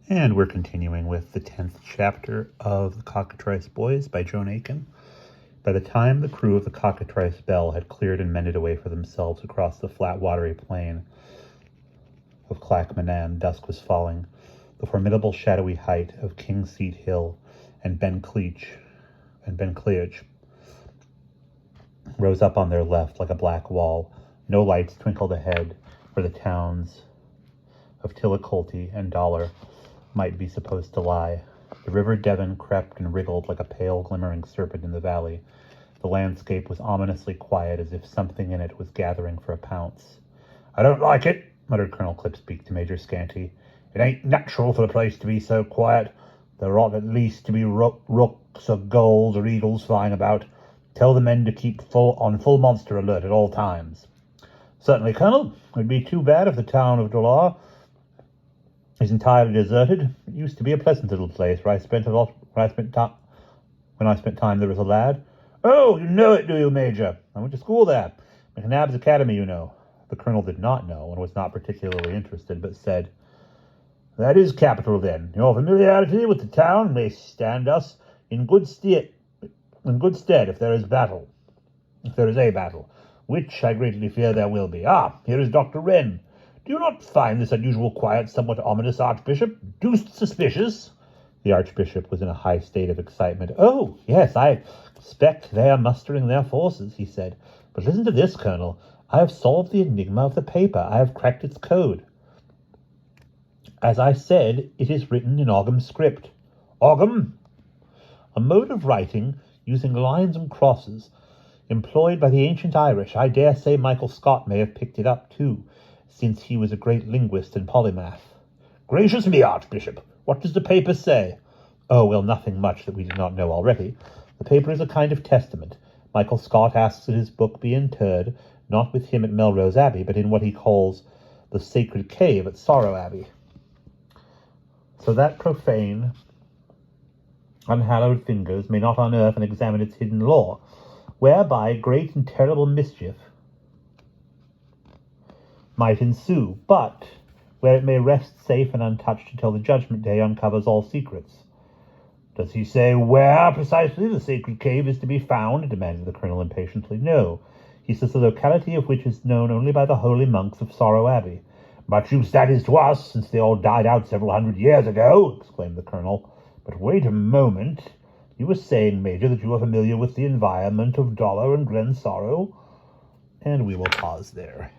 And we're continuing with the 10th chapter of The Cockatrice Boys by Joan Aiken. By the time the crew of the Cockatrice Belle had cleared and mended a way for themselves across the flat, watery plain of Clackmannan, dusk was falling. The formidable shadowy height of King Seat Hill and Ben Cleach rose up on their left like a black wall. No lights twinkled ahead where the towns of Tillicolty and Dollar might be supposed to lie. The River Devon crept and wriggled like a pale, glimmering serpent in the valley. The landscape was ominously quiet, as if something in it was gathering for a pounce. "I don't like it," muttered Colonel Clipspeak to Major Scanty. "It ain't natural for the place to be so quiet. There ought at least to be rooks or gulls or eagles flying about. Tell the men to keep on full monster alert at all times." "Certainly, Colonel. It'd be too bad if the town of Dollar is entirely deserted. It used to be a pleasant little place where I spent time there as a lad." "Oh, you know it, do you, Major? I went to school there. McNabb's Academy, you know." The colonel did not know, and was not particularly interested, but said, "That is capital, then. Your familiarity with the town may stand us in good stead if there is a battle, which I greatly fear there will be. Ah, here is Dr. Wren. Do you not find this unusual quiet somewhat ominous, Archbishop? Deuced suspicious?" The Archbishop was in a high state of excitement. "Oh, yes, I expect they are mustering their forces," he said. "But listen to this, Colonel. I have solved the enigma of the paper. I have cracked its code. As I said, it is written in Ogham script." "Ogham?" "A mode of writing using lines and crosses employed by the ancient Irish. I dare say Michael Scott may have picked it up, too, since he was a great linguist and polymath." "Gracious me, Archbishop! What does the paper say?" "Oh, well, nothing much that we do not know already. The paper is a kind of testament. Michael Scott asks that his book be interred, not with him at Melrose Abbey, but in what he calls the sacred cave at Sorrow Abbey, so that profane, unhallowed fingers may not unearth and examine its hidden lore, whereby great and terrible mischief might ensue, but where it may rest safe and untouched until the judgment day uncovers all secrets." "Does he say where precisely the sacred cave is to be found?" demanded the colonel impatiently. "No. He says the locality of which is known only by the holy monks of Sorrow Abbey." "Much use that is to us, since they all died out several hundred years ago," exclaimed the colonel. "But wait a moment. You were saying, Major, that you are familiar with the environment of Dollar and Glen Sorrow?" And we will pause there.